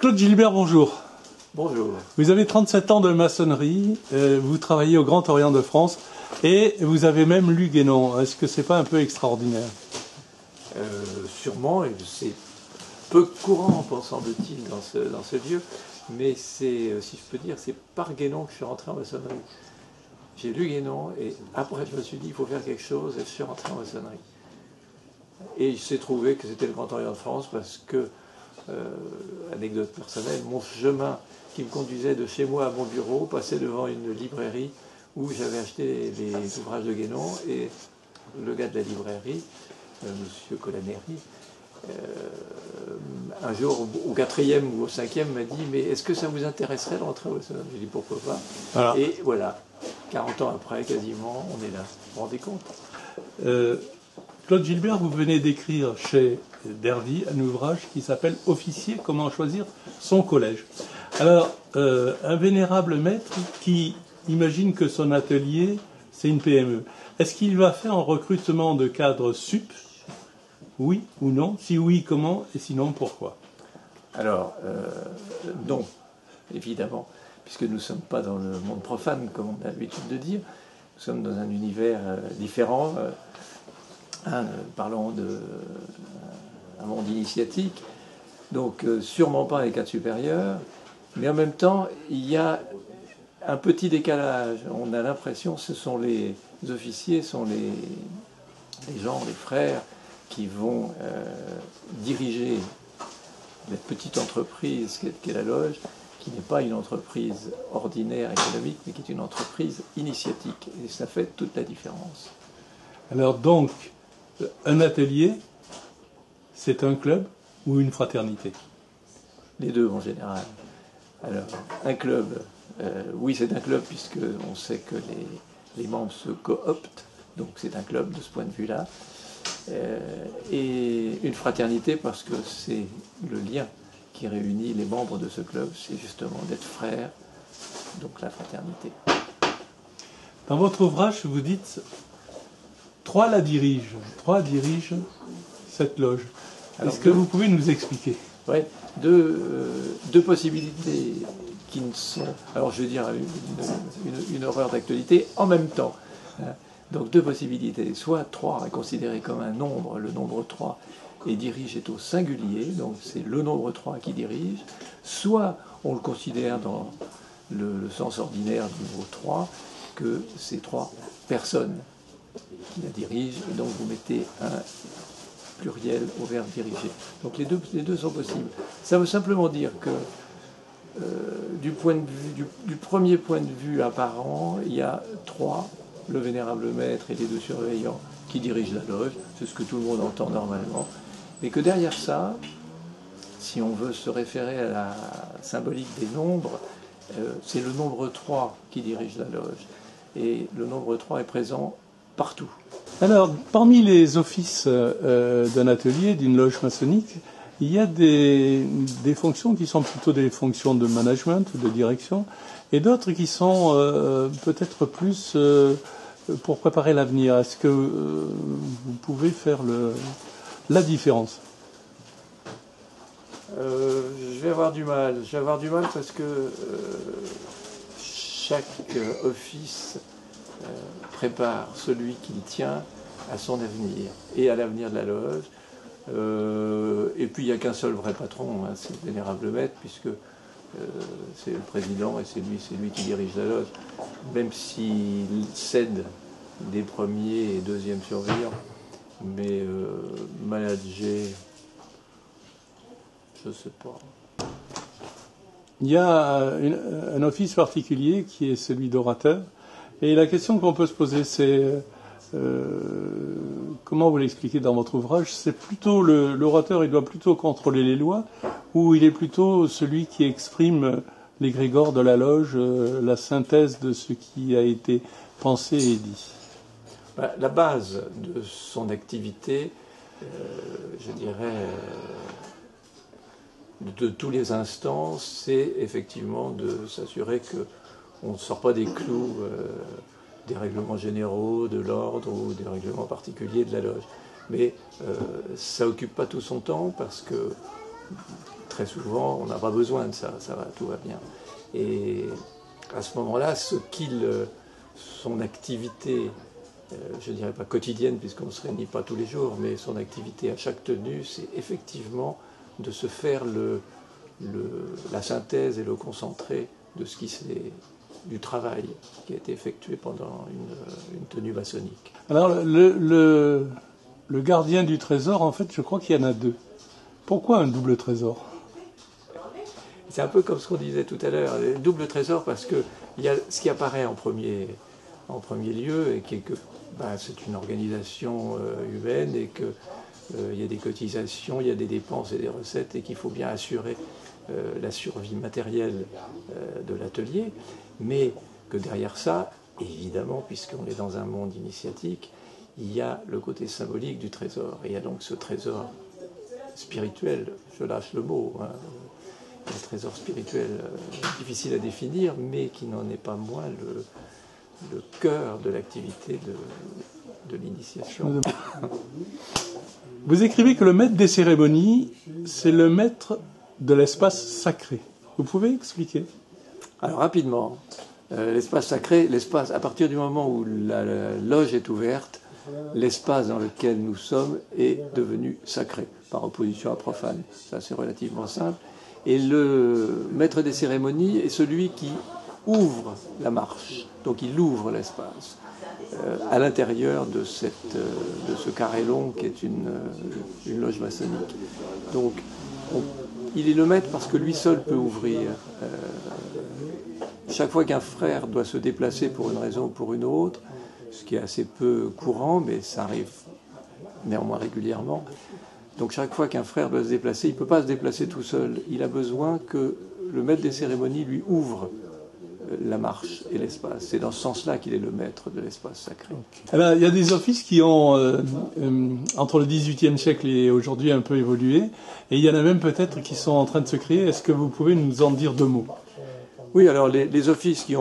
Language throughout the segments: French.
Claude Gilbert, bonjour. Bonjour. Vous avez 37 ans de maçonnerie, vous travaillez au Grand Orient de France et vous avez même lu Guénon. Est-ce que c'est pas un peu extraordinaire? Sûrement, et c'est peu courant, semble-t-il, dans ce lieu, mais c'est, si je peux dire, c'est par Guénon que je suis rentré en maçonnerie. J'ai lu Guénon et après je me suis dit il faut faire quelque chose et je suis rentré en maçonnerie. Et il s'est trouvé que c'était le Grand Orient de France parce que, anecdote personnelle, mon chemin qui me conduisait de chez moi à mon bureau passait devant une librairie où j'avais acheté les ouvrages de Guénon et le gars de la librairie, Monsieur Colaneri, un jour au 4e ou au 5e m'a dit mais est-ce que ça vous intéresserait de rentrer au maçonnerie? J'ai dit pourquoi pas. Voilà. Et voilà, 40 ans après quasiment, on est là. Vous vous rendez compte? Claude Gilbert, vous venez d'écrire chez Dervy un ouvrage qui s'appelle « Officier, comment choisir son collège ». Alors, un vénérable maître qui imagine que son atelier, c'est une PME. Est-ce qu'il va faire un recrutement de cadres sup? Oui ou non? Si oui, comment? Et sinon, pourquoi? Alors, non, évidemment, puisque nous ne sommes pas dans le monde profane, comme on a l'habitude de dire. Nous sommes dans un univers différent. Parlons d'un monde initiatique, donc sûrement pas les cadres supérieurs, mais en même temps, il y a un petit décalage. On a l'impression que ce sont les officiers, sont les gens, les frères, qui vont diriger la petite entreprise qu'est la loge, qui n'est pas une entreprise ordinaire économique, mais qui est une entreprise initiatique. Et ça fait toute la différence. Alors donc, un atelier, c'est un club ou une fraternité? Les deux en général. Alors, un club, oui c'est un club puisqu'on sait que les membres se cooptent, donc c'est un club de ce point de vue-là. Et une fraternité parce que c'est le lien qui réunit les membres de ce club, c'est justement d'être frères, donc la fraternité. Dans votre ouvrage, vous dites trois dirigent cette loge. Est-ce que vous pouvez nous expliquer? Oui, deux possibilités qui ne sont, alors je veux dire, une horreur d'actualité en même temps. Donc deux possibilités, soit 3 est considéré comme un nombre, le nombre 3, et dirige est au singulier, donc c'est le nombre 3 qui dirige, soit on le considère dans le sens ordinaire du mot 3, que c'est 3 personnes qui la dirigent, et donc vous mettez un pluriel au verbe diriger. Donc les deux sont possibles. Ça veut simplement dire que du premier point de vue apparent, il y a 3, le vénérable maître et les 2 surveillants qui dirigent la loge, c'est ce que tout le monde entend normalement, mais que derrière ça, si on veut se référer à la symbolique des nombres, c'est le nombre 3 qui dirige la loge, et le nombre 3 est présent partout. Alors, parmi les offices d'un atelier, d'une loge maçonnique, il y a des fonctions qui sont plutôt des fonctions de management, de direction, et d'autres qui sont peut-être plus pour préparer l'avenir. Est-ce que vous pouvez faire la différence? Je vais avoir du mal. Je vais avoir du mal parce que chaque office prépare celui qu'il tient à son avenir et à l'avenir de la loge. Et puis il n'y a qu'un seul vrai patron, hein, c'est le vénérable maître, puisque c'est le président et c'est lui qui dirige la loge. Même s'il cède des premiers et deuxièmes surveillants, mais manager, je ne sais pas. Il y a un office particulier qui est celui d'orateur. Et la question qu'on peut se poser, c'est comment vous l'expliquez dans votre ouvrage, c'est plutôt l'orateur, il doit plutôt contrôler les lois, ou il est plutôt celui qui exprime l'égrégore de la loge, la synthèse de ce qui a été pensé et dit? La base de son activité, je dirais, de tous les instants, c'est effectivement de s'assurer qu'on ne sort pas des clous des règlements généraux, de l'ordre ou des règlements particuliers de la loge. Mais ça n'occupe pas tout son temps parce que très souvent, on n'a pas besoin de ça, ça va, tout va bien. Et à ce moment-là, son activité, je ne dirais pas quotidienne, puisqu'on ne se réunit pas tous les jours, mais son activité à chaque tenue, c'est effectivement de se faire la synthèse et le concentré de ce du travail qui a été effectué pendant une tenue maçonnique. Alors, le gardien du trésor, en fait, je crois qu'il y en a deux. Pourquoi un double trésor? C'est un peu comme ce qu'on disait tout à l'heure, le double trésor, parce que il y a ce qui apparaît en premier lieu, et qui est que c'est une organisation humaine, et qu'il y a des cotisations, il y a des dépenses et des recettes, et qu'il faut bien assurer la survie matérielle de l'atelier, mais que derrière ça, évidemment, puisqu'on est dans un monde initiatique, il y a le côté symbolique du trésor. Et il y a donc ce trésor spirituel, je lâche le mot, hein, un trésor spirituel difficile à définir, mais qui n'en est pas moins le cœur de l'activité de l'initiation. Vous écrivez que le maître des cérémonies, c'est le maître de l'espace sacré. Vous pouvez expliquer? Alors rapidement, l'espace sacré, à partir du moment où la loge est ouverte, l'espace dans lequel nous sommes est devenu sacré, par opposition à profane. Ça, c'est relativement simple. Et le maître des cérémonies est celui qui ouvre la marche. Donc il ouvre l'espace à l'intérieur de ce carré long qui est une loge maçonnique. Donc il est le maître parce que lui seul peut ouvrir. Chaque fois qu'un frère doit se déplacer pour une raison ou pour une autre, ce qui est assez peu courant, mais ça arrive néanmoins régulièrement. Donc chaque fois qu'un frère doit se déplacer, il ne peut pas se déplacer tout seul. Il a besoin que le maître des cérémonies lui ouvre la marche et l'espace. C'est dans ce sens-là qu'il est le maître de l'espace sacré. Alors, il y a des offices qui ont, entre le XVIIIe siècle et aujourd'hui, un peu évolué. Et il y en a même peut-être qui sont en train de se créer. Est-ce que vous pouvez nous en dire deux mots? Oui, alors les offices qui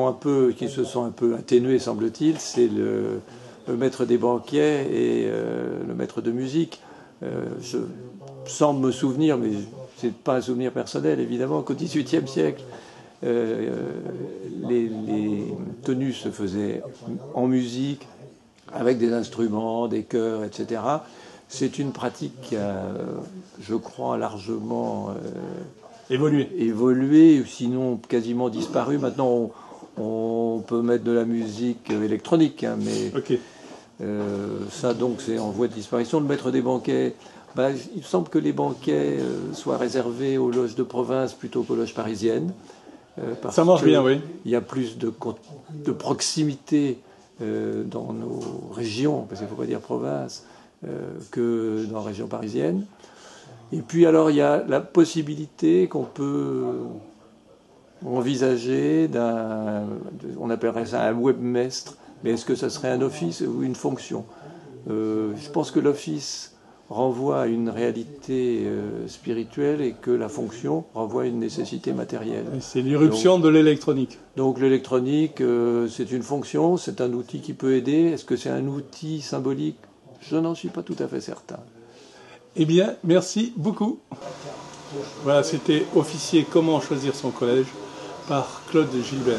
se sont un peu atténués, semble-t-il, c'est le maître des banquets et le maître de musique. Je semble me souvenir, mais c'est pas un souvenir personnel évidemment, qu'au XVIIIe siècle, les tenues se faisaient en musique, avec des instruments, des chœurs, etc. C'est une pratique qui a, je crois, largement évolué, sinon quasiment disparu. Maintenant, on peut mettre de la musique électronique, hein, mais okay. Ça, donc, c'est en voie de disparition. Le maître des banquets, il semble que les banquets soient réservés aux loges de province plutôt qu'aux loges parisiennes. Ça marche bien, oui. Il y a plus de proximité dans nos régions, parce qu'il ne faut pas dire province, que dans la région parisienne. Et puis alors il y a la possibilité qu'on peut envisager on appellerait ça un webmestre, mais est-ce que ça serait un office ou une fonction? Je pense que l'office renvoie à une réalité spirituelle et que la fonction renvoie à une nécessité matérielle. C'est l'irruption de l'électronique. Donc l'électronique, c'est une fonction, c'est un outil qui peut aider. Est-ce que c'est un outil symbolique? Je n'en suis pas tout à fait certain. Eh bien, merci beaucoup. Voilà, c'était Officier, comment choisir son collège par Claude Gilbert.